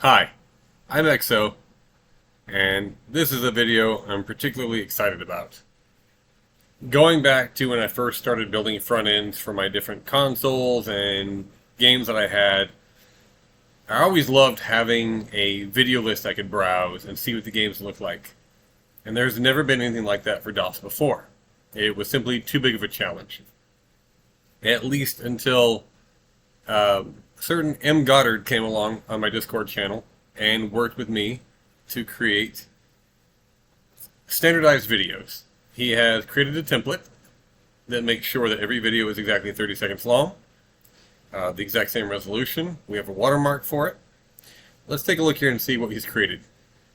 Hi, I'm EXO, and this is a video I'm particularly excited about. Going back to when I first started building front ends for my different consoles and games that I had, I always loved having a video list I could browse and see what the games look like. And there's never been anything like that for DOS before. It was simply too big of a challenge. At least until certain M. Goddard came along on my Discord channel and worked with me to create standardized videos. He has created a template that makes sure that every video is exactly 30 seconds long, the exact same resolution. We have a watermark for it. Let's take a look here and see what he's created.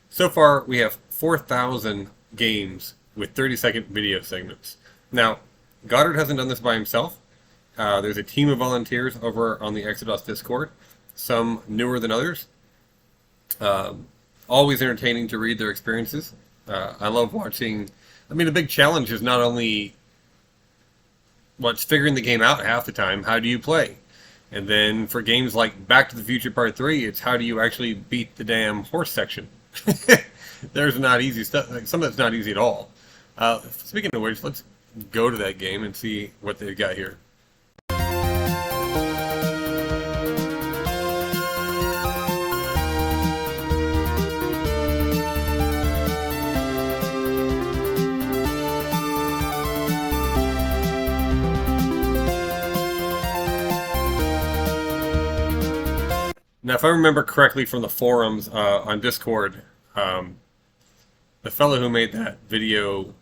So far, we have 4,000 games with 30-second video segments. Now, Goddard hasn't done this by himself. There's a team of volunteers over on the eXoDOS Discord, some newer than others. Always entertaining to read their experiences. I love watching. I mean, the big challenge is not only what's figuring the game out half the time, how do you play? And then for games like Back to the Future Part 3, it's how do you actually beat the damn horse section? There's not easy stuff. Like, some of it's not easy at all. Speaking of which, let's go to that game and see what they've got here. Now, if I remember correctly from the forums on Discord, the fellow who made that video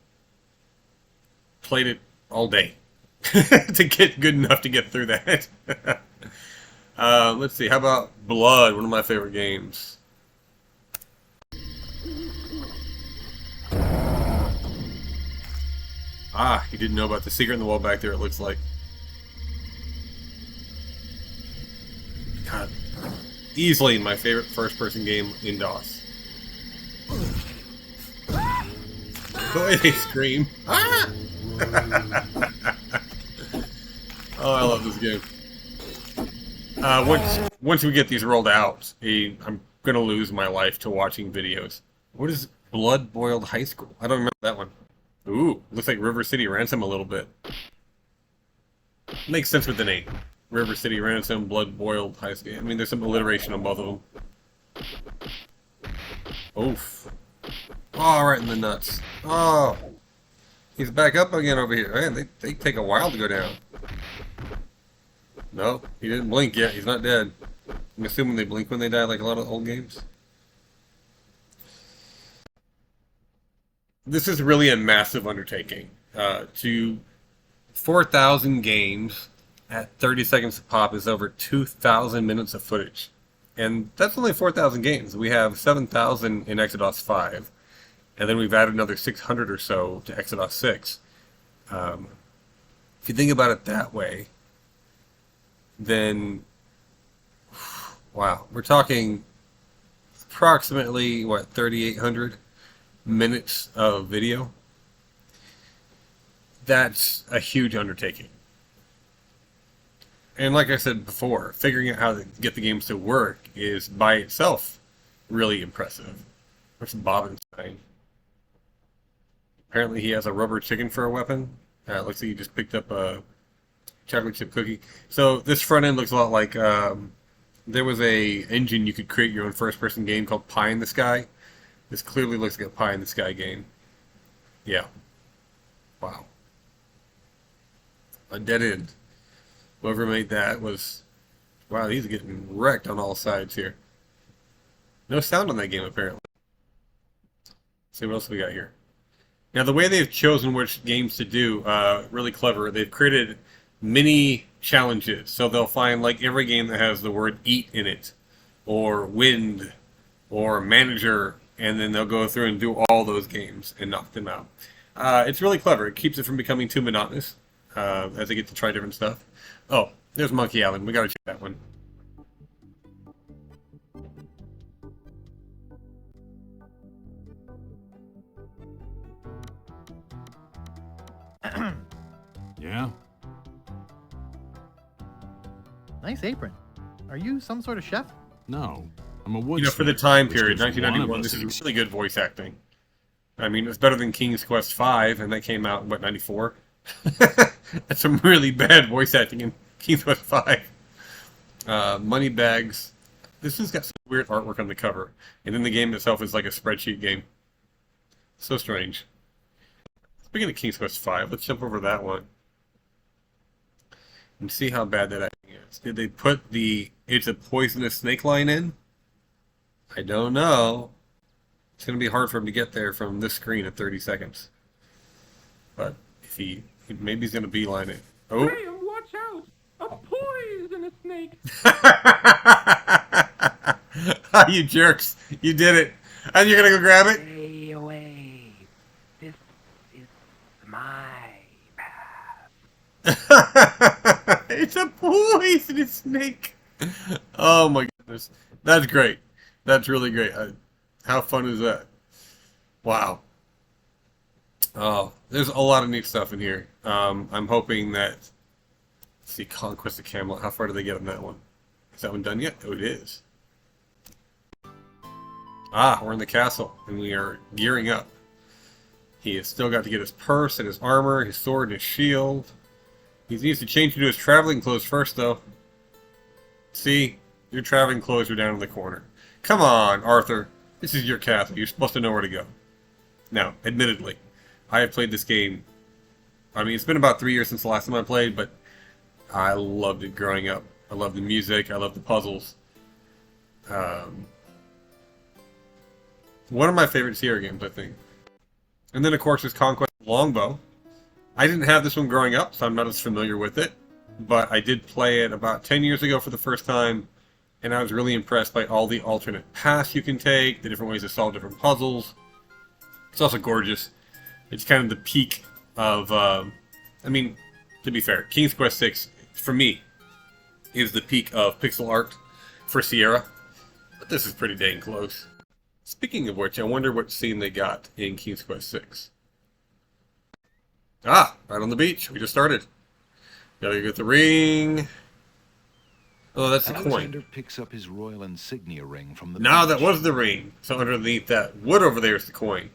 played it all day to get good enough to get through that. Let's see. How about Blood, one of my favorite games? Ah, he didn't know about the secret in the wall back there, it looks like. God. Easily my favorite first-person game in DOS. Boy, they scream. Ah! Oh, I love this game. Once we get these rolled out, I'm gonna lose my life to watching videos. What is Blood Boiled High School? I don't remember that one. Ooh, looks like River City Ransom a little bit. Makes sense with the name. River City Ransom, Blood Boiled High School. I mean, there's some alliteration on both of them. Oof. Oh, right in the nuts. Oh. He's back up again over here. Man, they take a while to go down. No, he didn't blink yet. He's not dead. I'm assuming they blink when they die, like a lot of old games. This is really a massive undertaking. To 4,000 games at 30 seconds a pop is over 2,000 minutes of footage. And that's only 4,000 games. We have 7,000 in eXoDOS 5. And then we've added another 600 or so to eXoDOS 6. If you think about it that way, then, wow, we're talking approximately, what, 3,800 minutes of video? That's a huge undertaking. And like I said before, figuring out how to get the games to work is by itself really impressive. There's Bobenstein. Apparently he has a rubber chicken for a weapon. Looks like he just picked up a chocolate chip cookie. So this front end looks a lot like there was a engine you could create your own first-person game called Pie in the Sky. This clearly looks like a Pie in the Sky game. Yeah. Wow. A dead end. Whoever made that was... Wow, he's getting wrecked on all sides here. No sound on that game, apparently. Let's see what else we got here. Now, the way they've chosen which games to do, really clever. They've created mini challenges. So they'll find, like, every game that has the word eat in it, or wind, or manager, and then they'll go through and do all those games and knock them out. It's really clever. It keeps it from becoming too monotonous as they get to try different stuff. Oh, there's Monkey Island. We gotta check that one. Yeah? Nice apron. Are you some sort of chef? No. I'm a For the woodsmith, time which period, gives one of 1991, us this an is really good voice acting. I mean, it's better than King's Quest V, and that came out in, what, 94? That's some really bad voice acting in King's Quest V. Money Bags. This has got some weird artwork on the cover. And then the game itself is like a spreadsheet game. So strange. Speaking of King's Quest V, let's jump over that one and see how bad that acting is. Did they put the "it's a poisonous snake" line in? I don't know. It's going to be hard for him to get there from this screen at 30 seconds. But if maybe he's going to beeline it. Oh. Graham, watch out! A poisonous snake! You jerks. You did it. And you're going to go grab it? Stay away. This is my path. It's a poisonous snake. Oh my goodness. That's great. That's really great. How fun is that? Wow. Oh, there's a lot of neat stuff in here. I'm hoping that. Let's see, Conquest of Camelot. How far do they get on that one? Is that one done yet? Oh, it is. Ah, we're in the castle, and we are gearing up. He has still got to get his purse and his armor, his sword and his shield. He needs to change into his traveling clothes first, though. See? Your traveling clothes are down in the corner. Come on, Arthur. This is your castle. You're supposed to know where to go. Now, admittedly, I have played this game. I mean, it's been about 3 years since the last time I played, but I loved it growing up. I loved the music. I loved the puzzles. One of my favorite Sierra games, I think. And then, of course, there's Conquest of Longbow. I didn't have this one growing up, so I'm not as familiar with it. But I did play it about 10 years ago for the first time, and I was really impressed by all the alternate paths you can take, the different ways to solve different puzzles. It's also gorgeous. It's kind of the peak of, I mean, to be fair, King's Quest VI, for me, is the peak of pixel art for Sierra. But this is pretty dang close. Speaking of which, I wonder what scene they got in King's Quest VI. Ah, right on the beach. We just started. Gotta get the ring. Oh, that's the Alexander coin. picks up his royal insignia ring from the No, beach. that was the ring. So underneath that wood over there is the coin.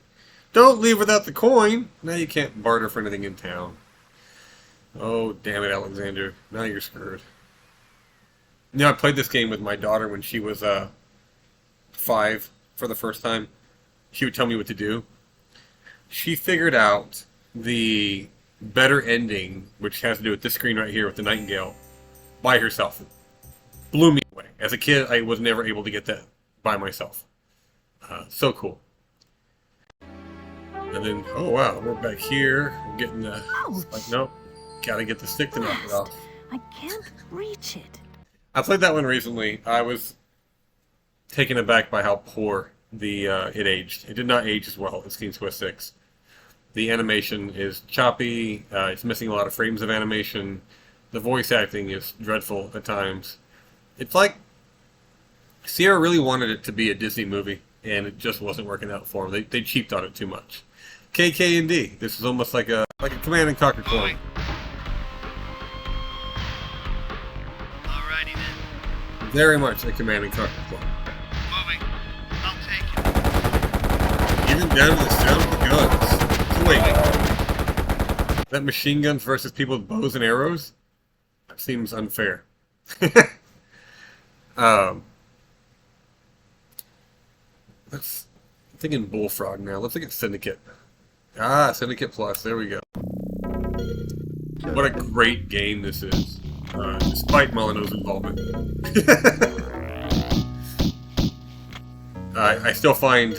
Don't leave without the coin. Now you can't barter for anything in town. Oh, damn it, Alexander. Now you're screwed. I played this game with my daughter when she was 5 for the first time. She would tell me what to do. She figured out the better ending, which has to do with this screen right here with the Nightingale, by herself. Blew me away. As a kid, I was never able to get that by myself. So cool. And then, oh wow, we're back here. We're getting the... Like, nope. Gotta get the stick to knock it off. I can't reach it. I played that one recently. I was taken aback by how poor it aged. It did not age as well as King's Quest VI. The animation is choppy. It's missing a lot of frames of animation. The voice acting is dreadful at times. It's like Sierra really wanted it to be a Disney movie, and it just wasn't working out for them. They cheaped on it too much. KK&D. This is almost like a Command and Conquer clone. Alrighty then. Very much a Command and Conquer clone. Moving. I'll take it. Even down to the sound of the guns. So wait, that machine guns versus people with bows and arrows? That seems unfair. I'm thinking Bullfrog now. Let's look at Syndicate. Ah, Syndicate Plus. There we go. What a great game this is, despite Molyneux's involvement. I still find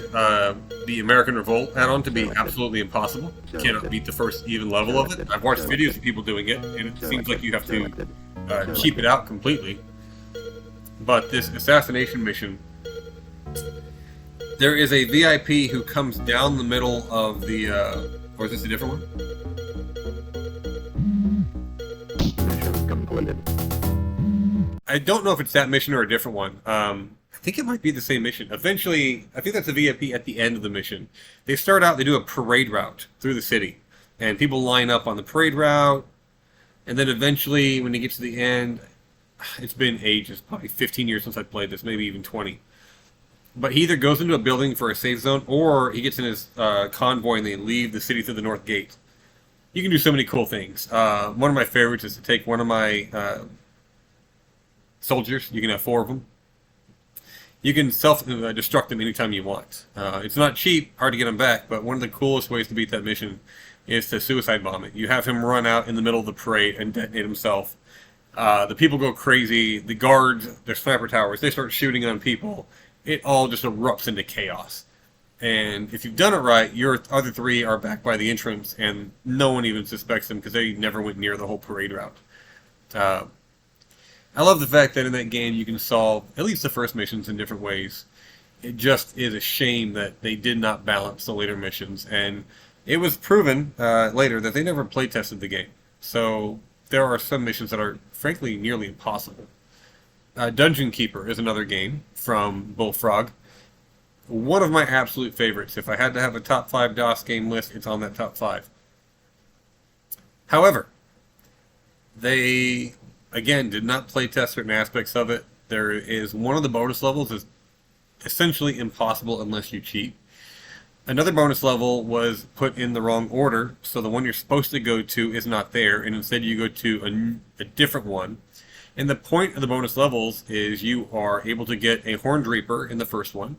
the American Revolt add-on to be absolutely impossible. You cannot beat the first even level of it. I've watched videos of people doing it, and it seems like you have to cheap it out completely. But this assassination mission, there is a VIP who comes down the middle of the... or is this a different one? I don't know if it's that mission or a different one. I think it might be the same mission. Eventually, I think that's a VIP at the end of the mission. They start out, they do a parade route through the city. And people line up on the parade route. And then eventually, when you get to the end, it's been ages, probably 15 years since I played this, maybe even 20. But he either goes into a building for a safe zone, or he gets in his convoy and they leave the city through the north gate. You can do so many cool things. One of my favorites is to take one of my soldiers. You can have 4 of them. You can self-destruct them anytime you want. It's not cheap, hard to get them back, but one of the coolest ways to beat that mission is to suicide bomb it. You have him run out in the middle of the parade and detonate himself. The people go crazy. The guards, their sniper towers, they start shooting on people. It all just erupts into chaos. And if you've done it right, your other 3 are back by the entrance, and no one even suspects them because they never went near the whole parade route. I love the fact that in that game you can solve at least the first missions in different ways. It just is a shame that they did not balance the later missions, and it was proven later that they never play tested the game. So there are some missions that are frankly nearly impossible. Dungeon Keeper is another game from Bullfrog. One of my absolute favorites. If I had to have a top 5 DOS game list, it's on that top 5. However, they, again, did not play test certain aspects of it. There is one of the bonus levels is essentially impossible unless you cheat. Another bonus level was put in the wrong order, so the one you're supposed to go to is not there, and instead you go to a different one. And the point of the bonus levels is you are able to get a Horned Reaper in the first one,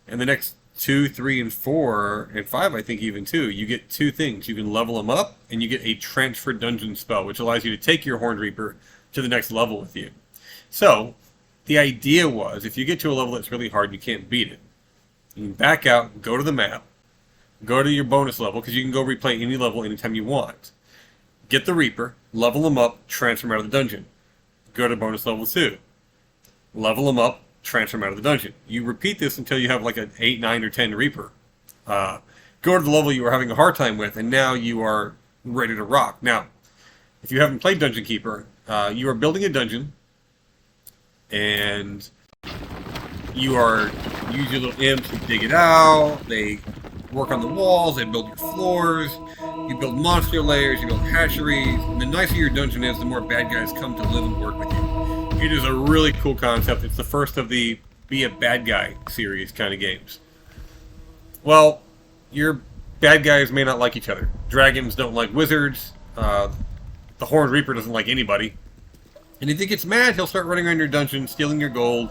and the next 2, 3, and 4, and 5, I think even 2, you get 2 things. You can level them up, and you get a Transfer Dungeon spell, which allows you to take your Horned Reaper to the next level with you. So, the idea was, if you get to a level that's really hard, you can't beat it. You can back out, go to the map, go to your bonus level, because you can go replay any level anytime you want. Get the Reaper, level them up, transfer them out of the dungeon. Go to bonus level 2. Level them up, transfer them out of the dungeon. You repeat this until you have like an 8, 9, or 10 Reaper. Go to the level you were having a hard time with, and now you are ready to rock. Now, if you haven't played Dungeon Keeper, you are building a dungeon, and you are using your little imps to dig it out. They work on the walls, they build your floors, you build monster layers, you build hatcheries, and the nicer your dungeon is, the more bad guys come to live and work with you. It is a really cool concept. It's the first of the Be a Bad Guy series kind of games. Well, your bad guys may not like each other. Dragons don't like wizards, the Horned Reaper doesn't like anybody, and if he gets mad, he'll start running around your dungeon, stealing your gold,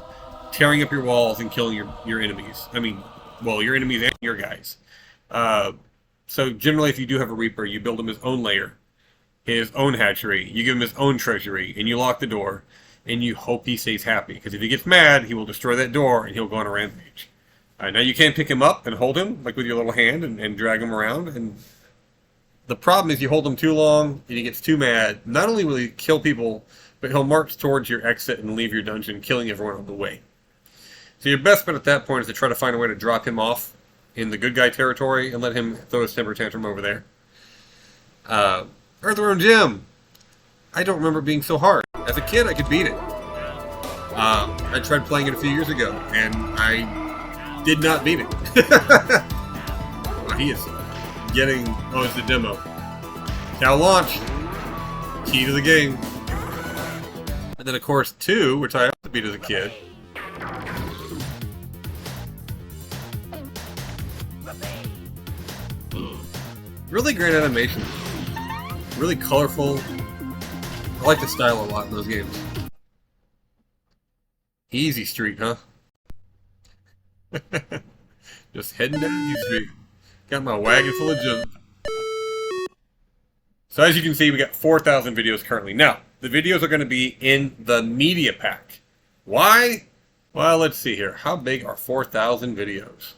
tearing up your walls, and killing your enemies. I mean, well, your enemies and your guys. So generally, if you do have a Reaper, you build him his own lair, his own hatchery, you give him his own treasury, and you lock the door, and you hope he stays happy. Because if he gets mad, he will destroy that door, and he'll go on a rampage. Now, you can't pick him up and hold him, like with your little hand, and drag him around. And the problem is you hold him too long, and he gets too mad. Not only will he kill people, but he'll march towards your exit and leave your dungeon, killing everyone on the way. So your best bet at that point is to try to find a way to drop him off in the good guy territory and let him throw his temper tantrum over there. Earthworm Jim! I don't remember it being so hard. As a kid, I could beat it. I tried playing it a few years ago, and I did not beat it. Well, he is getting... Oh, it's the demo. Now launch! Key to the game. And then, of course, 2, which I also beat as a kid. Really great animation. Really colorful. I like the style a lot in those games. Easy Street, huh? Just heading down Easy Street. Got my wagon full of junk. So as you can see, we got 4,000 videos currently. Now, the videos are going to be in the media pack. Why? Well, let's see here. How big are 4,000 videos?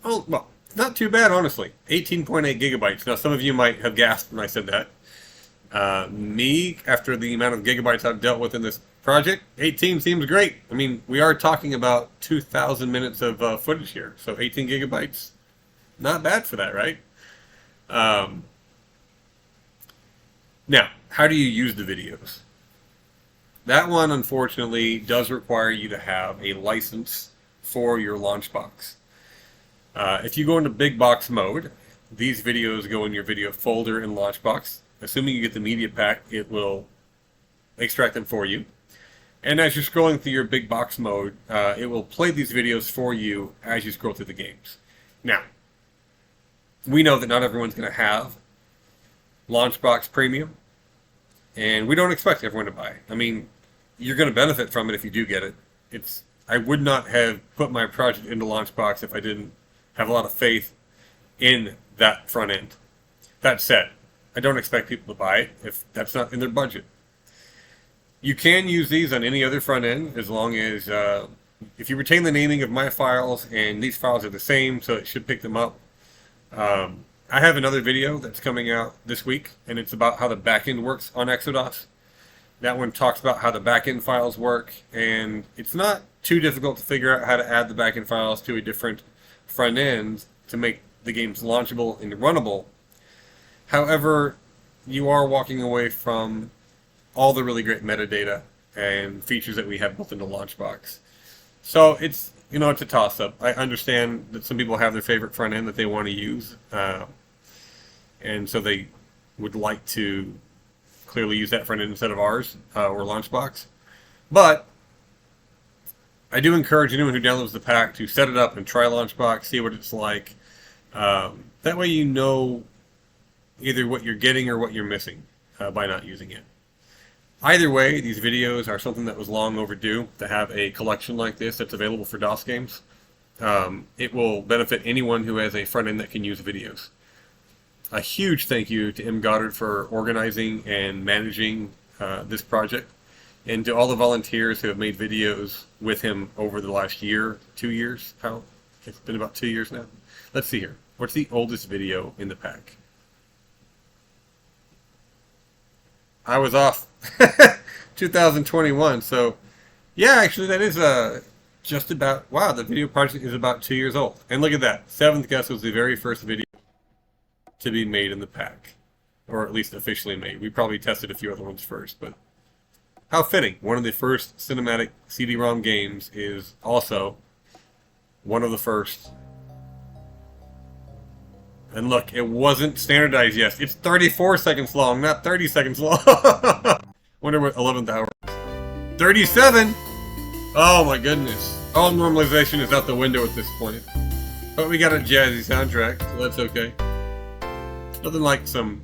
Oh, well, not too bad, honestly. 18.8 gigabytes. Now, some of you might have gasped when I said that. Me, after the amount of gigabytes I've dealt with in this project, 18 seems great. I mean, we are talking about 2,000 minutes of footage here. So 18 gigabytes, not bad for that, right? Now, how do you use the videos? That one, unfortunately, does require you to have a license for your launch box. If you go into big box mode, these videos go in your video folder in launch box. Assuming you get the media pack, it will extract them for you. And as you're scrolling through your big box mode, it will play these videos for you as you scroll through the games. Now, we know that not everyone's going to have Launchbox Premium, and we don't expect everyone to buy. I mean, you're going to benefit from it if you do get it. I would not have put my project into Launchbox if I didn't have a lot of faith in that front end. That said, I don't expect people to buy it if that's not in their budget. You can use these on any other front end as long as if you retain the naming of my files and these files are the same, so it should pick them up. I have another video that's coming out this week, and it's about how the backend works on eXoDOS. That one talks about how the backend files work, and it's not too difficult to figure out how to add the backend files to a different front end to make the games launchable and runnable. However, you are walking away from all the really great metadata and features that we have built into Launchbox. So it's a toss-up. I understand that some people have their favorite front end that they want to use, and so they would like to clearly use that front end instead of ours or Launchbox. But I do encourage anyone who downloads the pack to set it up and try Launchbox, see what it's like. That way you know either what you're getting or what you're missing by not using it. Either way, these videos are something that was long overdue to have a collection like this that's available for DOS games. It will benefit anyone who has a front end that can use videos. A huge thank you to M. Goddard for organizing and managing this project, and to all the volunteers who have made videos with him over the last year, 2 years. It's been about 2 years now. Let's see here. What's the oldest video in the pack? I was off. 2021. So, yeah, actually, that is just about, wow, the video project is about 2 years old. And look at that. Seventh Guest was the very first video to be made in the pack. Or at least officially made. We probably tested a few other ones first, but how fitting. One of the first cinematic CD-ROM games is also one of the first. And look, it wasn't standardized yet. It's 34 seconds long, not 30 seconds long. Wonder what 11th hour. 37! Oh my goodness. All normalization is out the window at this point. But we got a jazzy soundtrack, so that's okay. Nothing like some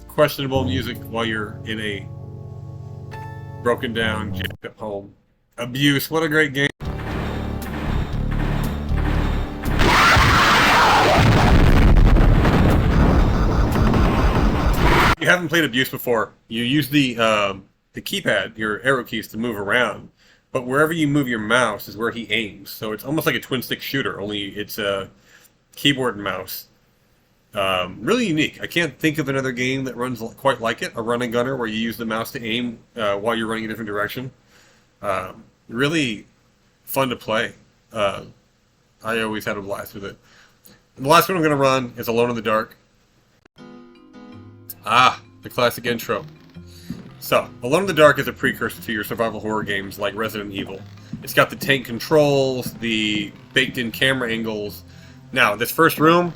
questionable music while you're in a broken down, jacked up home. Abuse, what a great game. If you haven't played Abuse before, you use the keypad, your arrow keys, to move around. But wherever you move your mouse is where he aims. So it's almost like a twin-stick shooter, only it's a keyboard and mouse. Really unique. I can't think of another game that runs quite like it. A run and gunner where you use the mouse to aim while you're running a different direction. Really fun to play. I always had a blast with it. And the last one I'm going to run is Alone in the Dark. The classic intro. So, Alone in the Dark is a precursor to your survival horror games like Resident Evil. It's got the tank controls, the baked-in camera angles. Now, this first room,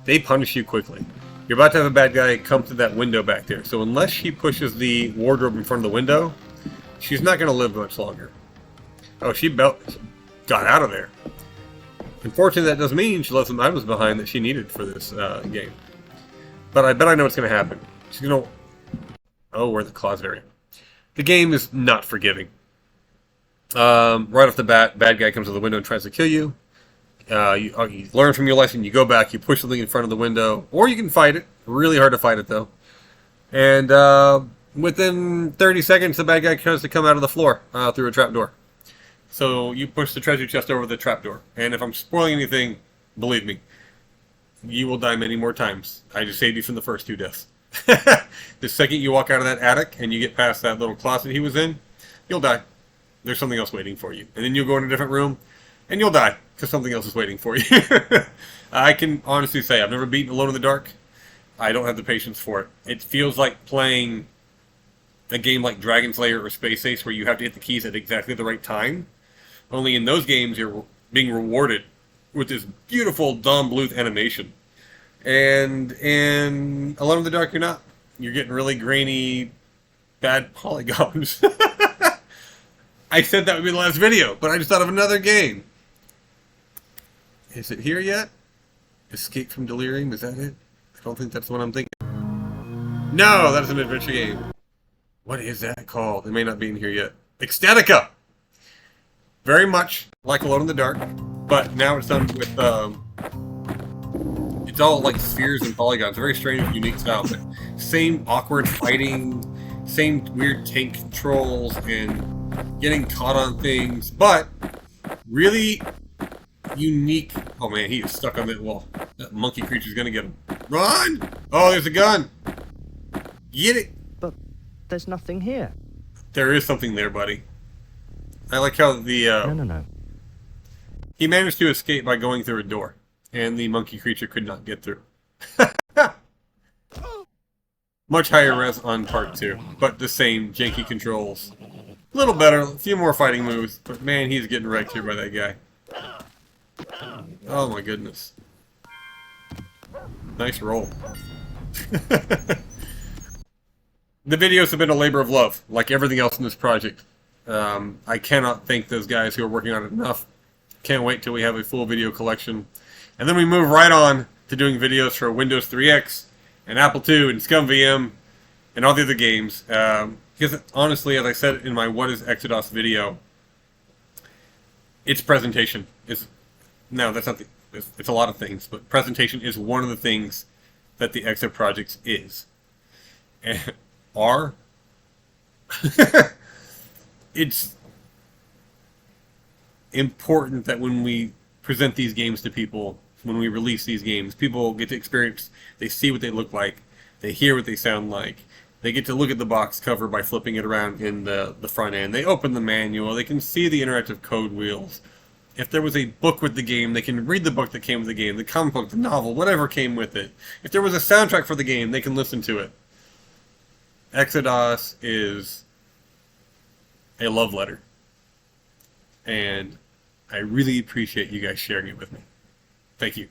they punish you quickly. You're about to have a bad guy come through that window back there. So unless she pushes the wardrobe in front of the window, she's not going to live much longer. Oh, she got out of there. Unfortunately, that does mean she left some items behind that she needed for this game. But I bet I know what's going to happen. She's going to... Oh, we're in the closet area. The game is not forgiving. Right off the bat, bad guy comes to the window and tries to kill you. You learn from your lesson, you go back, you push something in front of the window, or you can fight it. Really hard to fight it, though. And within 30 seconds, the bad guy tries to come out of the floor through a trapdoor. So you push the treasure chest over the trapdoor. And if I'm spoiling anything, believe me, you will die many more times. I just saved you from the first 2 deaths. The second you walk out of that attic and you get past that little closet he was in, you'll die. There's something else waiting for you. And then you'll go in a different room, and you'll die, because something else is waiting for you. I can honestly say I've never beaten Alone in the Dark. I don't have the patience for it. It feels like playing a game like Dragon Slayer or Space Ace where you have to hit the keys at exactly the right time. Only in those games you're being rewarded with this beautiful Don Bluth animation. And in Alone in the Dark you're not. You're getting really grainy bad polygons. I said that would be the last video, but I just thought of another game. Is it here yet? Escape from Delirium, is that it? I don't think that's what I'm thinking. No, that's an adventure game. What is that called? It may not be in here yet. eXoDOS! Very much like Alone in the Dark, but now it's done with, it's all like spheres and polygons. Very strange, unique style, but same awkward fighting, same weird tank controls, and getting caught on things, but really unique. Oh man, he is stuck on that wall. That monkey creature's gonna get him. Run! Oh, there's a gun! Get it! But there's nothing here. There is something there, buddy. I like how the, No. he managed to escape by going through a door, and the monkey creature could not get through. Much higher res on part 2, but the same janky controls. A little better, a few more fighting moves, but man, he's getting wrecked here by that guy. Oh my goodness. Nice roll. The videos have been a labor of love, like everything else in this project. I cannot thank those guys who are working on it enough. Can't wait till we have a full video collection. And then we move right on to doing videos for Windows 3X, and Apple II, and ScumVM, and all the other games. Because honestly, as I said in my What is eXoDOS video, its presentation is... No, that's not the... It's a lot of things, but presentation is one of the things that the Exo project is. And it's important that when we present these games to people, when we release these games, people get to experience, they see what they look like, they hear what they sound like, they get to look at the box cover by flipping it around in the front end, they open the manual, they can see the interactive code wheels. If there was a book with the game, they can read the book that came with the game, the comic book, the novel, whatever came with it. If there was a soundtrack for the game, they can listen to it. eXoDOS is a love letter. And I really appreciate you guys sharing it with me. Thank you.